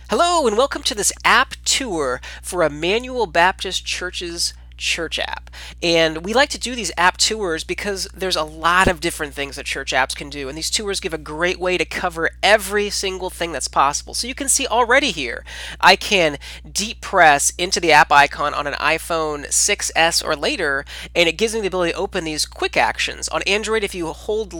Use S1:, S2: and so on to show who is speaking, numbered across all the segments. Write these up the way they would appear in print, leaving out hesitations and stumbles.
S1: Hello, and welcome to this app tour for Immanuel Baptist Church's church app. And we like to do these app tours because there's a lot of different things that church apps can do, and these tours give a great way to cover every single thing that's possible. So you can see already here, I can deep press into the app icon on an iPhone 6S or later, and it gives me the ability to open these quick actions. On Android, if you hold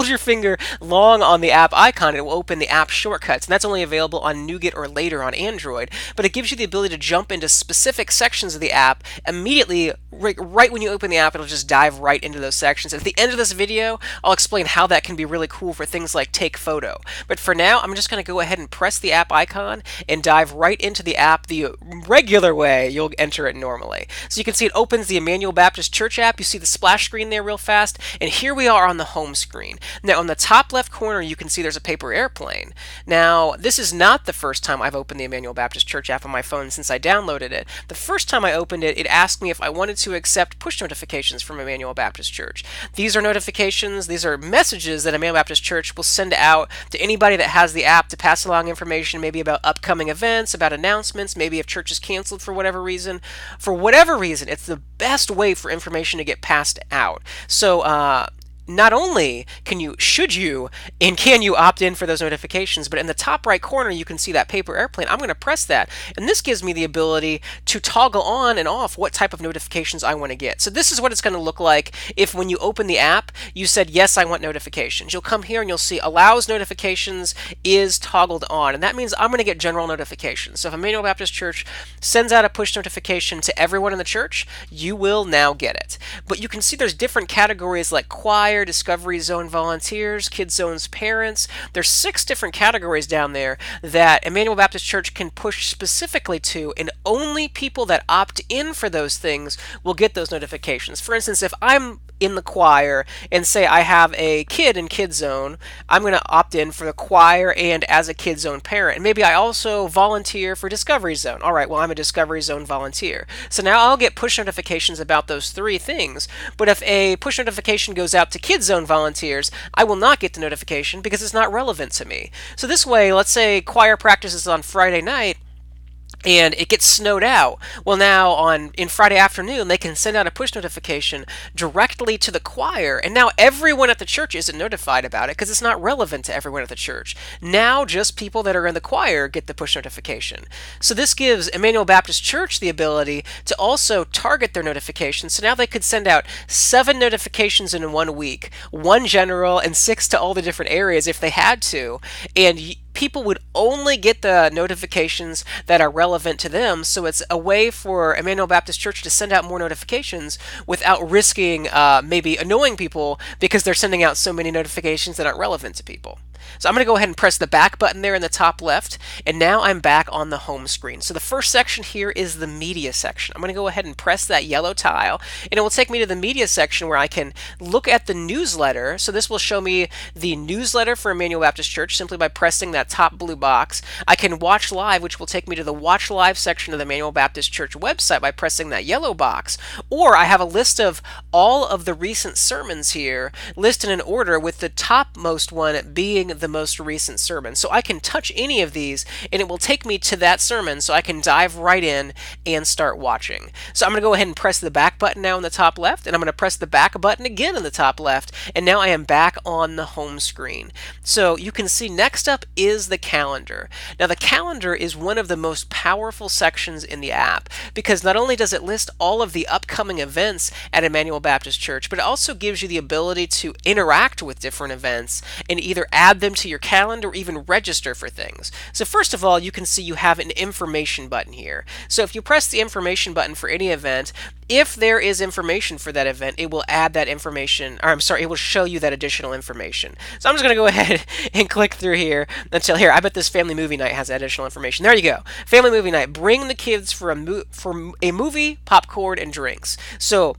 S1: your finger long on the app icon, it will open the app shortcuts, and that's only available on Nougat or later on Android. But it gives you the ability to jump into specific sections of the app immediately. Right when you open the app, it'll just dive right into those sections. At the end of this video, I'll explain how that can be really cool for things like take photo. But for now, I'm just going to go ahead and press the app icon and dive right into the app the regular way you'll enter it normally. So you can see it opens the Immanuel Baptist Church app. You see the splash screen there real fast, and here we are on the home screen. Now on the top left corner, you can see there's a paper airplane. Now this is not the first time I've opened the Immanuel Baptist Church app on my phone since I downloaded it. The first time I opened it, it asked me if I wanted to accept push notifications from Immanuel Baptist Church. These are notifications, these are messages that Immanuel Baptist Church will send out to anybody that has the app to pass along information, maybe about upcoming events, about announcements, maybe if church is canceled for whatever reason. For whatever reason, it's the best way for information to get passed out. So, not only should you, and can you opt in for those notifications, but in the top right corner, you can see that paper airplane. I'm going to press that, and this gives me the ability to toggle on and off what type of notifications I want to get. So this is what it's going to look like if when you open the app, you said, yes, I want notifications. You'll come here and you'll see allows notifications is toggled on, and that means I'm going to get general notifications. So if Immanuel Baptist Church sends out a push notification to everyone in the church, you will now get it. But you can see there's different categories like choir, Discovery Zone volunteers, Kids Zone's parents. There's 6 different categories down there that Immanuel Baptist Church can push specifically to, and only people that opt in for those things will get those notifications. For instance, if I'm in the choir and say I have a kid in Kids Zone, I'm going to opt in for the choir and as a Kids Zone parent. And maybe I also volunteer for Discovery Zone. All right, well, I'm a Discovery Zone volunteer. So now I'll get push notifications about those 3 things. But if a push notification goes out to Kids Zone volunteers, I will not get the notification because it's not relevant to me. So this way, let's say choir practice is on Friday night, and it gets snowed out. Well, now in Friday afternoon, they can send out a push notification directly to the choir, and now everyone at the church isn't notified about it because it's not relevant to everyone at the church. Now just people that are in the choir get the push notification. So this gives Immanuel Baptist Church the ability to also target their notifications. So now they could send out 7 notifications in 1 week, 1 general and 6 to all the different areas if they had to, and people would only get the notifications that are relevant to them. So it's a way for Immanuel Baptist Church to send out more notifications without risking maybe annoying people because they're sending out so many notifications that aren't relevant to people. So I'm going to go ahead and press the back button there in the top left, and now I'm back on the home screen. So the first section here is the media section. I'm going to go ahead and press that yellow tile, and it will take me to the media section where I can look at the newsletter. So this will show me the newsletter for Immanuel Baptist Church simply by pressing that top blue box. I can watch live, which will take me to the watch live section of the Immanuel Baptist Church website by pressing that yellow box. Or I have a list of all of the recent sermons here listed in order, with the topmost one being the most recent sermon. So I can touch any of these and it will take me to that sermon, so I can dive right in and start watching. So I'm going to go ahead and press the back button now in the top left, and I'm going to press the back button again in the top left, and now I am back on the home screen. So you can see next up is the calendar. Now the calendar is one of the most powerful sections in the app because not only does it list all of the upcoming events at Immanuel Baptist Church, but it also gives you the ability to interact with different events and either add them to your calendar or even register for things. So first of all, you can see you have an information button here. So if you press the information button for any event, if there is information for that event, it will add that information, or I'm sorry, it will show you that additional information. So I'm just going to go ahead and click through here until here. I bet this family movie night has additional information. There you go. Family movie night. Bring the kids for a movie, popcorn, and drinks. So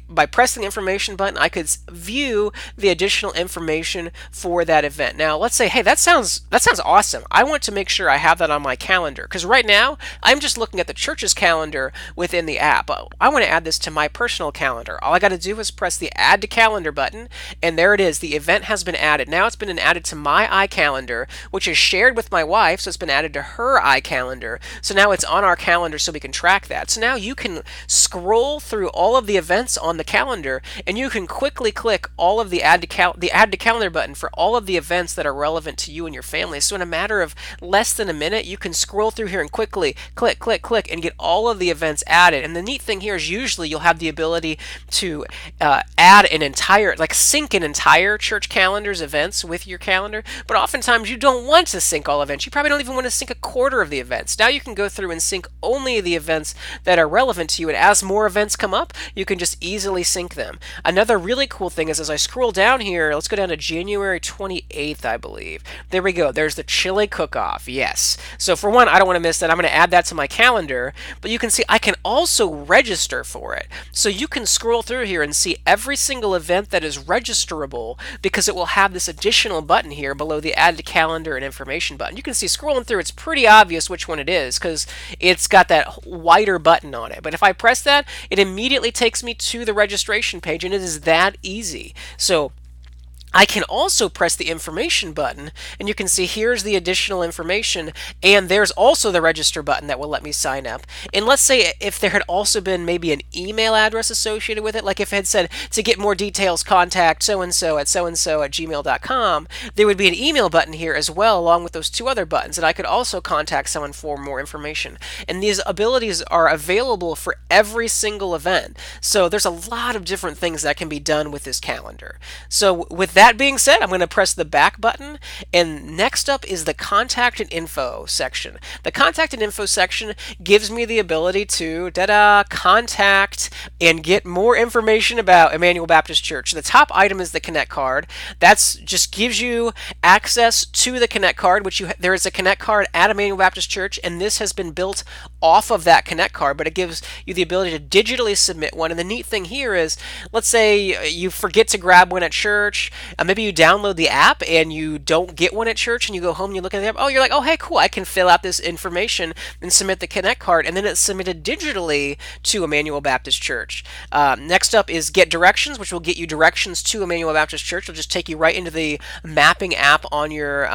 S1: by pressing the information button, I could view the additional information for that event. Now, let's say, hey, that sounds awesome. I want to make sure I have that on my calendar, because right now I'm just looking at the church's calendar within the app. I want to add this to my personal calendar. All I got to do is press the Add to Calendar button, and there it is. The event has been added. Now it's been added to my iCalendar, which is shared with my wife, so it's been added to her iCalendar. So now it's on our calendar, so we can track that. So now you can scroll through all of the events on the calendar, and you can quickly click all of the Add to Calendar button for all of the events that are relevant to you and your family. So in a matter of less than a minute, you can scroll through here and quickly click, click, click, and get all of the events added. And the neat thing here is usually you'll have the ability to add an entire, like sync an entire church calendar's events with your calendar, but oftentimes you don't want to sync all events. You probably don't even want to sync a quarter of the events. Now you can go through and sync only the events that are relevant to you, and as more events come up, you can just easily sync them. Another really cool thing is, as I scroll down here, let's go down to January 28th, I believe. There we go. There's the chili cook-off. Yes. So for one, I don't want to miss that. I'm going to add that to my calendar, but you can see I can also register for it. So you can scroll through here and see every single event that is registerable, because it will have this additional button here below the Add to Calendar and Information button. You can see scrolling through, it's pretty obvious which one it is because it's got that wider button on it. But if I press that, it immediately takes me to the registration page, and it is that easy. So I can also press the information button, and you can see here's the additional information, and there's also the register button that will let me sign up. And let's say if there had also been maybe an email address associated with it, like if it had said to get more details, contact so-and-so at gmail.com, there would be an email button here as well, along with those two other buttons, and I could also contact someone for more information. And these abilities are available for every single event. So there's a lot of different things that can be done with this calendar. So with that being said, I'm going to press the back button, and next up is the Contact and Info section. The Contact and Info section gives me the ability to contact and get more information about Immanuel Baptist Church. The top item is the Connect card. That's just gives you access to the Connect card, which there is a Connect card at Immanuel Baptist Church, and this has been built off of that Connect card, but it gives you the ability to digitally submit one. And the neat thing here is, let's say you forget to grab one at church. Maybe you download the app and you don't get one at church, and you go home and you look at the app. Oh, you're like, oh, hey, cool. I can fill out this information and submit the Connect card, and then it's submitted digitally to Immanuel Baptist Church. Next up is Get Directions, which will get you directions to Immanuel Baptist Church. It'll just take you right into the mapping app on your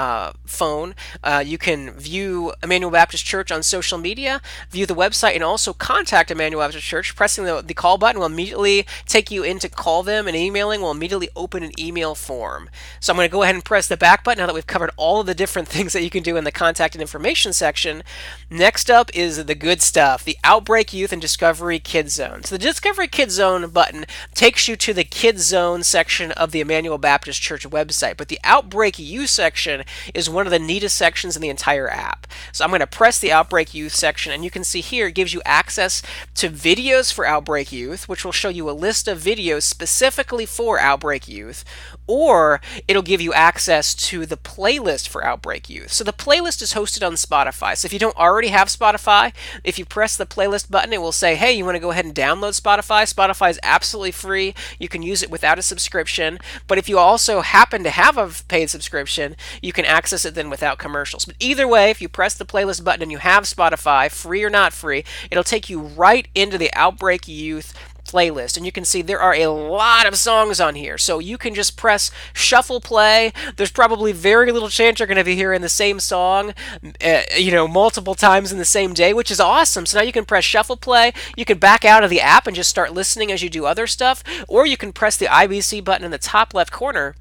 S1: phone. You can view Immanuel Baptist Church on social media, view the website, and also contact Immanuel Baptist Church. Pressing the call button will immediately take you in to call them, and emailing will immediately open an email form. So I'm going to go ahead and press the back button now that we've covered all of the different things that you can do in the contact and information section. Next up is the good stuff, the Outbreak Youth and Discovery Kids Zone. So the Discovery Kids Zone button takes you to the Kids Zone section of the Immanuel Baptist Church website, but the Outbreak Youth section is one of the neatest sections in the entire app. So I'm going to press the Outbreak Youth section, and you can see here it gives you access to videos for Outbreak Youth, which will show you a list of videos specifically for Outbreak Youth, or it'll give you access to the playlist for Outbreak Youth. So the playlist is hosted on Spotify. So if you don't already have Spotify, if you press the playlist button, it will say, hey, you want to go ahead and download Spotify? Spotify is absolutely free. You can use it without a subscription. But if you also happen to have a paid subscription, you can access it then without commercials. But either way, if you press the playlist button and you have Spotify, free or not free, it'll take you right into the Outbreak Youth playlist, and you can see there are a lot of songs on here, so you can just press shuffle play. There's probably very little chance you're going to be hearing the same song multiple times in the same day, which is awesome. So now you can press shuffle play, you can back out of the app and just start listening as you do other stuff, or you can press the IBC button in the top left corner,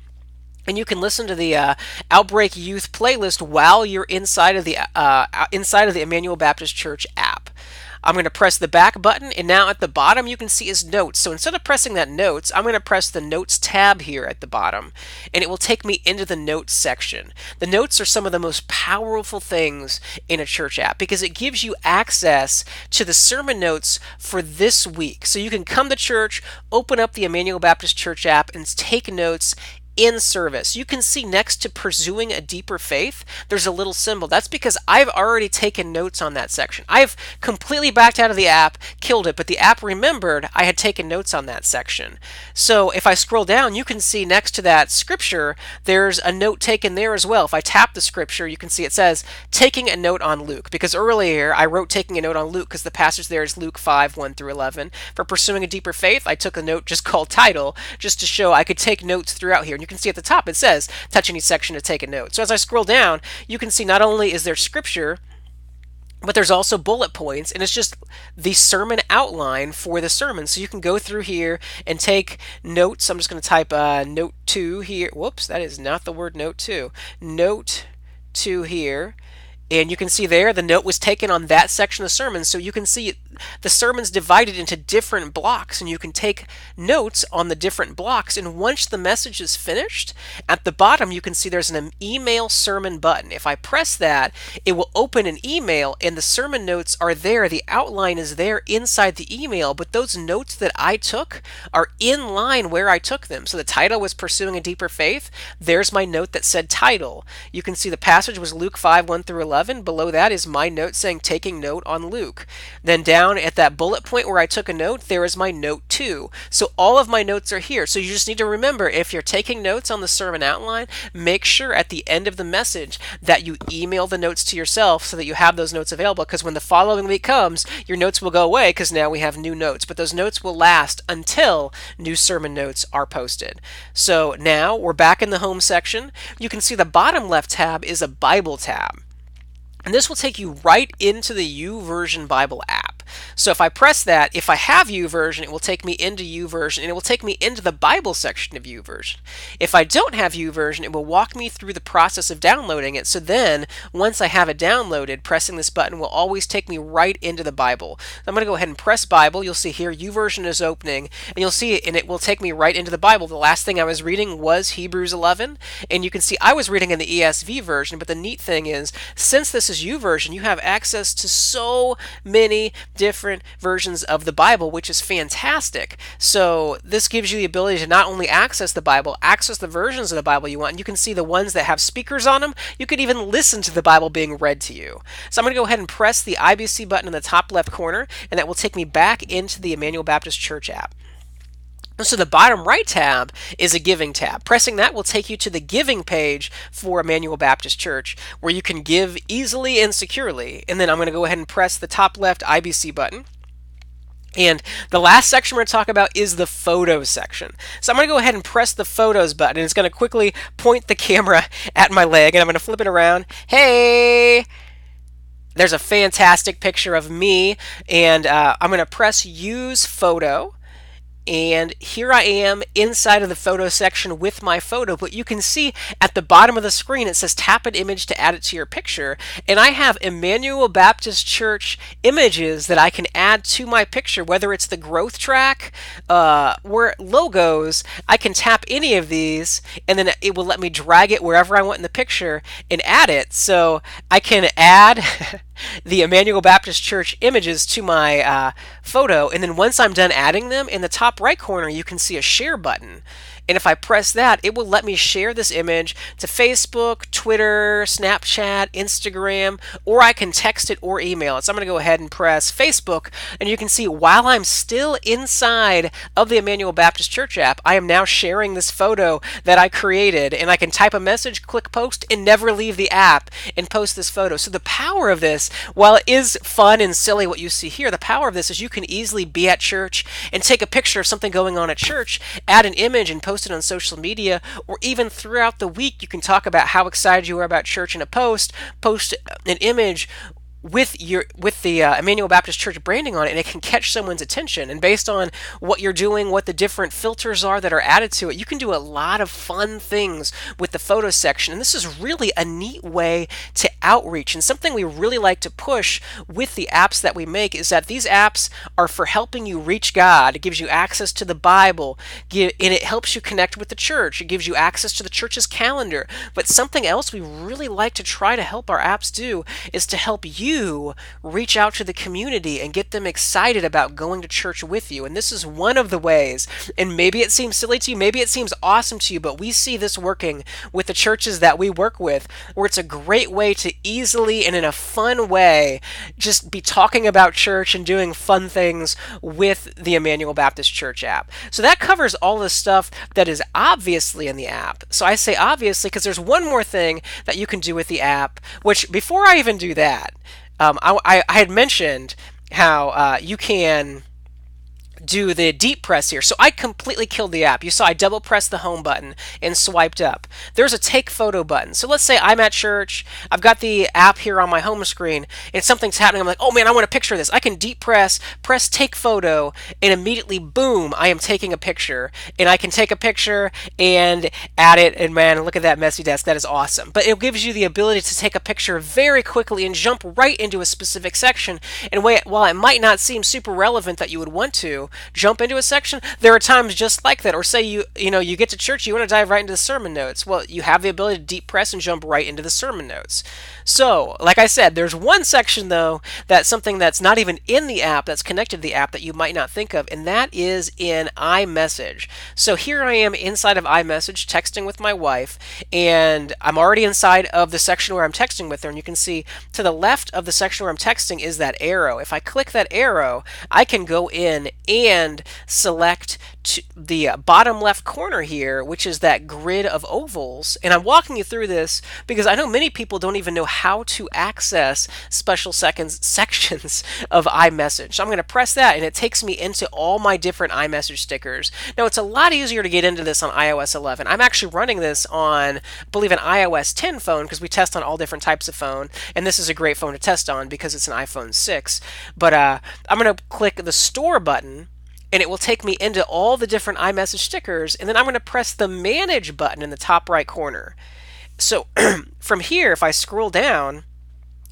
S1: and you can listen to the Outbreak Youth playlist while you're inside of the Immanuel Baptist Church app. I'm going to press the back button, and now at the bottom you can see is notes. So instead of pressing that notes, I'm going to press the notes tab here at the bottom, and it will take me into the notes section. The notes are some of the most powerful things in a church app because it gives you access to the sermon notes for this week. So you can come to church, open up the Immanuel Baptist Church app, and take notes in service. You can see next to pursuing a deeper faith, there's a little symbol. That's because I've already taken notes on that section. I've completely backed out of the app, killed it, but the app remembered I had taken notes on that section. So if I scroll down, you can see next to that scripture, there's a note taken there as well. If I tap the scripture, you can see it says, taking a note on Luke, because earlier I wrote taking a note on Luke because the passage there is Luke 5, 1 through 11. For pursuing a deeper faith, I took a note just called title, just to show I could take notes throughout here. And you can see at the top it says, touch any section to take a note. So as I scroll down, you can see not only is there scripture, but there's also bullet points, and it's just the sermon outline for the sermon. So you can go through here and take notes. I'm just going to type note 2 here. Whoops, that is not the word note 2. Note 2 here. And you can see there the note was taken on that section of the sermon. So you can see the sermon's divided into different blocks, and you can take notes on the different blocks. And once the message is finished, at the bottom you can see there's an email sermon button. If I press that, it will open an email, and the sermon notes are there. The outline is there inside the email, but those notes that I took are in line where I took them. So the title was Pursuing a Deeper Faith. There's my note that said title. You can see the passage was Luke 5, 1 through 11. Below that is my note saying taking note on Luke. Then down at that bullet point where I took a note, there is my note 2. So all of my notes are here. So you just need to remember, if you're taking notes on the sermon outline, make sure at the end of the message that you email the notes to yourself so that you have those notes available, because when the following week comes, your notes will go away because now we have new notes. But those notes will last until new sermon notes are posted. So now we're back in the home section. You can see the bottom left tab is a Bible tab. And this will take you right into the YouVersion Bible app. So if I press that, if I have YouVersion, it will take me into YouVersion, and it will take me into the Bible section of YouVersion. If I don't have YouVersion, it will walk me through the process of downloading it. So then, once I have it downloaded, pressing this button will always take me right into the Bible. I'm going to go ahead and press Bible. You'll see here YouVersion is opening, and you'll see it, and it will take me right into the Bible. The last thing I was reading was Hebrews 11, and you can see I was reading in the ESV version, but the neat thing is, since this is YouVersion, you have access to so many different versions of the Bible, which is fantastic. So this gives you the ability to not only access the Bible, access the versions of the Bible you want, and you can see the ones that have speakers on them. You could even listen to the Bible being read to you. So I'm going to go ahead and press the IBC button in the top left corner, and that will take me back into the Immanuel Baptist Church app. So the bottom right tab is a giving tab. Pressing that will take you to the giving page for Immanuel Baptist Church, where you can give easily and securely. And then I'm going to go ahead and press the top left IBC button. And the last section we're going to talk about is the photos section. So I'm going to go ahead and press the photos button, and it's going to quickly point the camera at my leg, and I'm going to flip it around. Hey! There's a fantastic picture of me, and I'm going to press use photo. And here I am inside of the photo section with my photo, but you can see at the bottom of the screen it says tap an image to add it to your picture, and I have Immanuel Baptist Church images that I can add to my picture, whether it's the growth track or logos. I can tap any of these, and then it will let me drag it wherever I want in the picture and add it. So I can add the Immanuel Baptist Church images to my photo, and then once I'm done adding them, in the top right corner you can see a share button. And if I press that, it will let me share this image to Facebook, Twitter, Snapchat, Instagram, or I can text it or email it. So I'm going to go ahead and press Facebook, and you can see while I'm still inside of the Immanuel Baptist Church app, I am now sharing this photo that I created, and I can type a message, click post, and never leave the app and post this photo. So the power of this, while it is fun and silly what you see here, the power of this is you can easily be at church and take a picture of something going on at church, add an image, and post it on social media, or even throughout the week you can talk about how excited you are about church in a post an image with the Immanuel Baptist Church branding on it, and it can catch someone's attention. And based on what you're doing, what the different filters are that are added to it, you can do a lot of fun things with the photo section. And this is really a neat way to outreach. And something we really like to push with the apps that we make is that these apps are for helping you reach God. It gives you access to the Bible, and it helps you connect with the church. It gives you access to the church's calendar. But something else we really like to try to help our apps do is to help you you reach out to the community and get them excited about going to church with you. And this is one of the ways, and maybe it seems silly to you, maybe it seems awesome to you, but we see this working with the churches that we work with, where it's a great way to easily and in a fun way just be talking about church and doing fun things with the Immanuel Baptist Church app. So that covers all the stuff that is obviously in the app. So I say obviously because there's one more thing that you can do with the app, which before I even do that, I had mentioned how you can do the deep press here. So I completely killed the app. You saw I double pressed the home button and swiped up. There's a take photo button. So let's say I'm at church, I've got the app here on my home screen, and something's happening. I'm like, oh man, I want a picture of this. I can deep press take photo, and immediately, boom, I am taking a picture. And I can take a picture and add it, and man, look at that messy desk. That is awesome. But it gives you the ability to take a picture very quickly and jump right into a specific section. And while it might not seem super relevant that you would want to jump into a section, there are times just like that. Or say you get to church, you want to dive right into the sermon notes. Well, you have the ability to deep press and jump right into the sermon notes. So, like I said, there's one section though that's something that's not even in the app, that's connected to the app, that you might not think of, and that is in iMessage. So here I am inside of iMessage texting with my wife, and I'm already inside of the section where I'm texting with her, and you can see to the left of the section where I'm texting is that arrow. If I click that arrow, I can go in and select the bottom left corner here, which is that grid of ovals. And I'm walking you through this because I know many people don't even know how to access special sections of iMessage. So I'm going to press that, and it takes me into all my different iMessage stickers. Now, it's a lot easier to get into this on iOS 11. I'm actually running this on, I believe, an iOS 10 phone, because we test on all different types of phone, and this is a great phone to test on because it's an iPhone 6. But I'm going to click the store button, and it will take me into all the different iMessage stickers, and then I'm going to press the Manage button in the top right corner. So from here, if I scroll down,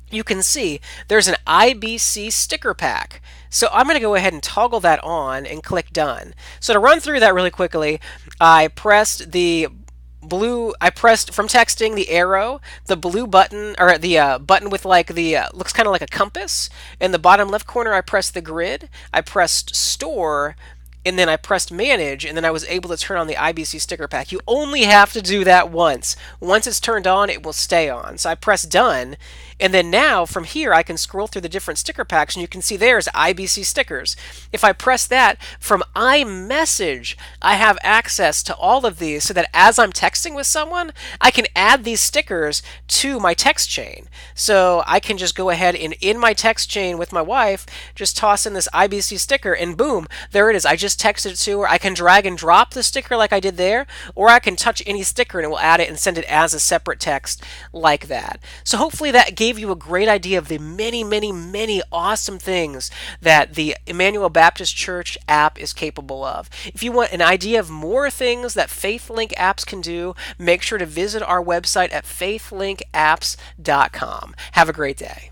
S1: you can see there's an IBC sticker pack. So I'm going to go ahead and toggle that on and click Done. So to run through that really quickly, I pressed from texting the arrow, the blue button, or the button with like the, looks kind of like a compass. In the bottom left corner, I pressed the grid, I pressed store, and then I pressed Manage, and then I was able to turn on the IBC sticker pack. You only have to do that once. Once it's turned on, it will stay on. So I press Done, and then now from here I can scroll through the different sticker packs, and you can see there's IBC stickers. If I press that, from iMessage, I have access to all of these so that as I'm texting with someone, I can add these stickers to my text chain. So I can just go ahead and in my text chain with my wife, just toss in this IBC sticker, and boom, there it is. I just texted it to her. I can drag and drop the sticker like I did there, or I can touch any sticker and it will add it and send it as a separate text like that. So hopefully that gave you a great idea of the many, many, many awesome things that the Immanuel Baptist Church app is capable of. If you want an idea of more things that FaithLink apps can do, make sure to visit our website at faithlinkapps.com. Have a great day.